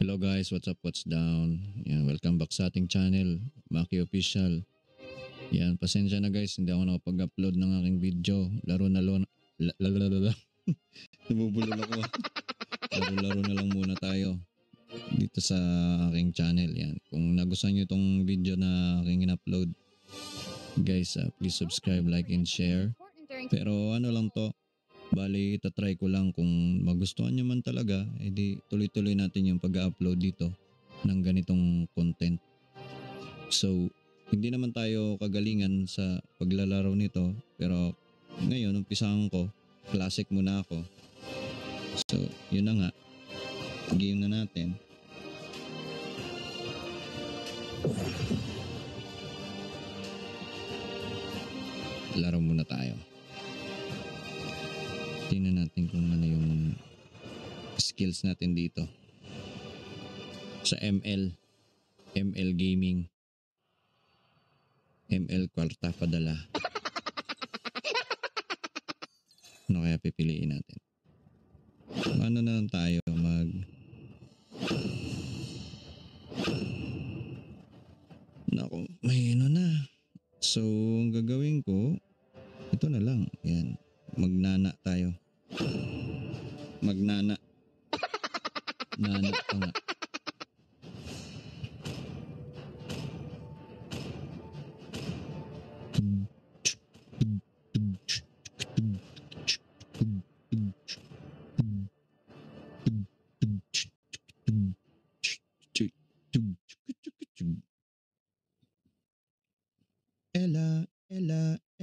Hello guys, what's up, what's down? Yan, welcome back sa ating channel, Maki Official. Yan, pasensya na guys, hindi ako nakapag-upload ng aking video. Laro na nabubulol ako. Laro na lang muna tayo dito sa aking channel. Yan, kung nagustuhan nyo itong video na aking in-upload, guys, please subscribe, like, and share. Pero ano lang to, bali itatry ko lang kung magustuhan nyo man talaga, edi tuloy-tuloy natin yung pag-upload dito ng ganitong content. So, hindi naman tayo kagalingan sa paglalaro nito, pero ngayon umpisahan ko, classic muna ako. So, yun na nga, game na natin. Laro muna tayo. Tingnan natin kung ano yung skills natin dito sa ML Gaming, ML kwarta padala. Ano kaya pipiliin natin? Ano na lang tayo Naku, may ano na. So, ang gagawin ko, ito na lang. Yan. Magnana tayo. Magnana. Nana pa nga.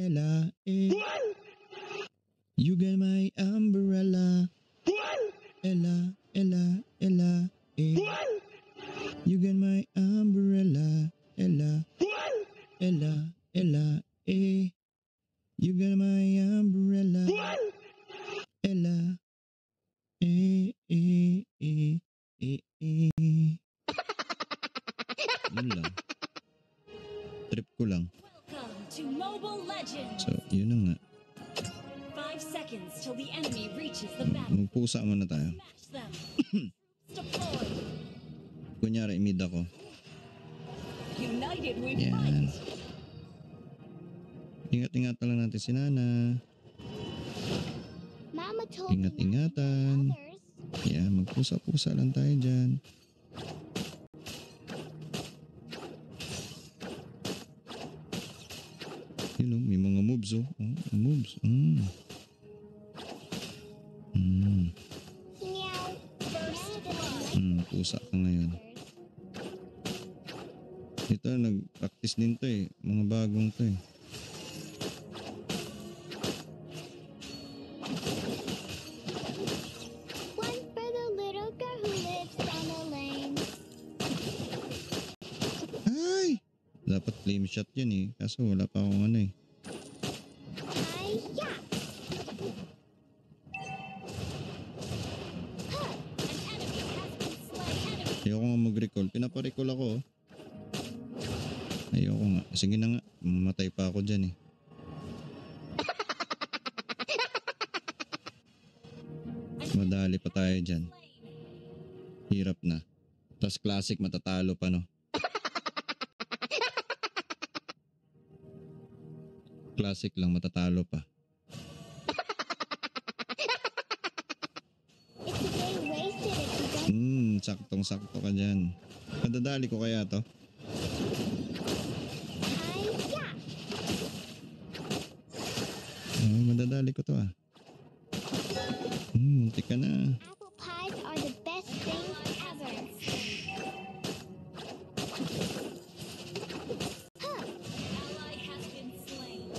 Ella, you got my umbrella. Ella, you got my umbrella. Ella, you got my umbrella. Ella, Yun lang. Trip ko lang. To Mobile Legends. So, yun na nga. 5 seconds till the enemy reaches the battle. Magpusa muna tayo. Kunyari, mid ako. United we Yan. fight. Ingat-ingatan lang natin si Nana. Mama told Ingat-ingatan. Yan, magpusa-pusa lang tayo dyan. Yun know, may mga moves oh. Moves. Pusa ka ngayon. Ito, nag-practice din to eh. Mga bagong to eh. One for the little girl who lives down the lane. Ay! Dapat flame shot yun eh. Kaso wala pa akong ano eh. Hi-ya! Ayoko nga mag-recall. Pinaparecall ako oh. Ayoko nga. Sige na nga. Mamatay pa ako dyan eh. Madali pa tayo dyan. Hirap na. Tapos classic matatalo pa no. Classic lang matatalo pa. It's a day wasted if you don't. Saktong-sakto ka dyan. Madadali ko kaya to? Hi-ya! Madadali ko to ah. Muntik ka na. Apple pies are the best things ever. Ally has been slain.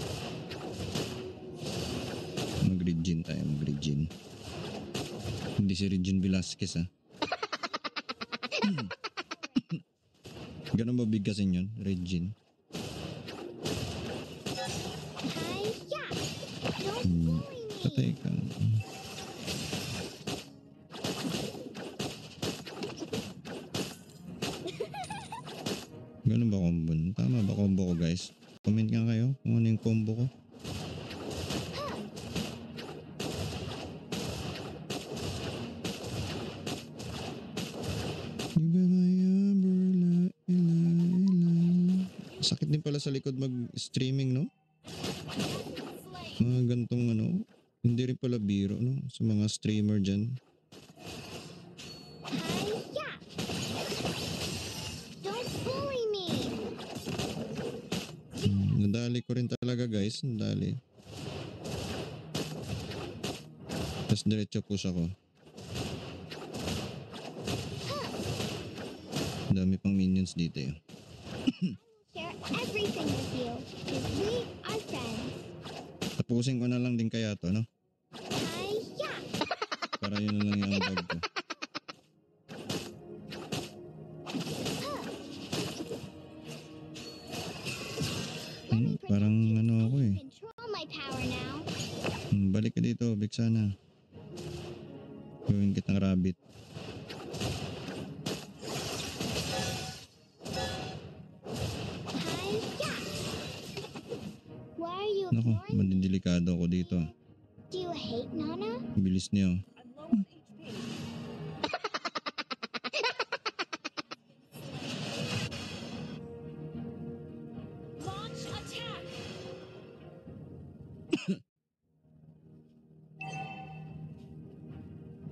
Mag-Regine tayo, mag-Regine. Hindi si Regine Velasquez ah. Ganun ba bigkasin yun, Regine? Hi-ya! Don't bully me. Patay ka. Ganun ba combo? Tama ba combo ko guys? Comment nga kayo kung ano yung combo ko. Sakit din pala sa likod mag-streaming, no? Slain. Mga gantong ano, hindi rin pala biro, no? Sa mga streamer dyan. Hi-ya! Don't bully me! Nadali ko rin talaga guys, nadali. Tapos diretso push ako. Dami pang minions dito eh. Share everything with you, because we are friends. Tapusin ko na lang din kaya to, no? Hi-ya! Para yun na lang yung bag ko. Let me Parang protect you. ano I ako can eh. control my power now. Balik ka dito, Big Sana. Gawin kitang rabbit. Hi-ya! Why are you Naku, ignoring me? madidelikado ako dito. Do you hate Nana? Bilis niyo. I'm low on HP. Launch attack.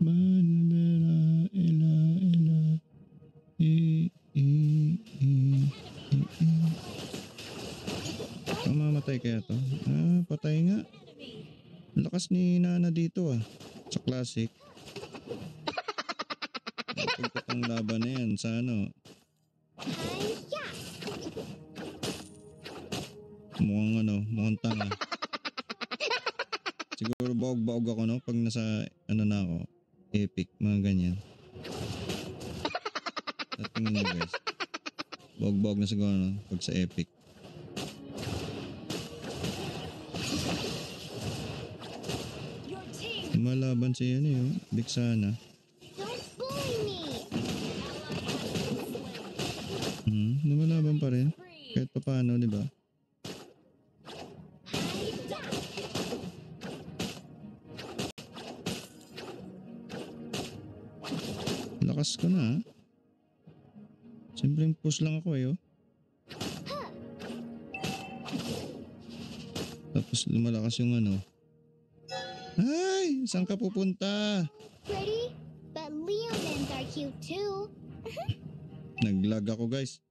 Manbela, ela, ela. Mamatay kaya to? Patay nga. Enemy. Lakas ni Nana dito sa classic. Pagkatang laban na yan sa ano. Hi-ya! Mukhang tanga. Siguro baog-baog ako no pag nasa ano na ako. Epic, mga ganyan. At tingin nyo guys. Baog-baog na siguro no pag sa epic. Your team. Lumalaban si ano yun, Big Sana. Don't bully me! Ally has been slain. Lumalaban pa rin. Free. Kahit pa paano, di ba? Hi-ya! Lakas ko na Simpleng push lang ako oh. Tapos lumalakas yung ano. Ay! Saan ka pupunta? Pretty, but Leonins are cute too. Naglag ako guys.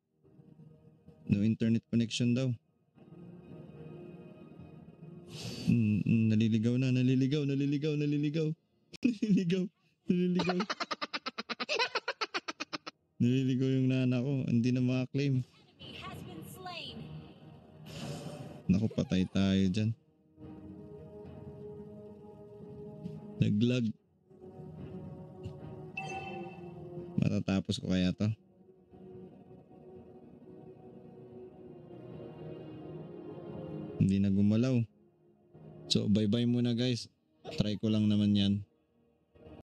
No internet connection daw. Naliligaw na, naliligaw. Naliligaw. Naliligaw yung nana ko. Hindi na makaklaim. Enemy has been slain. Naku, patay tayo dyan. Naglag. Matatapos ko kaya to? Hindi na gumalaw. So bye bye muna guys. Try ko lang naman yan.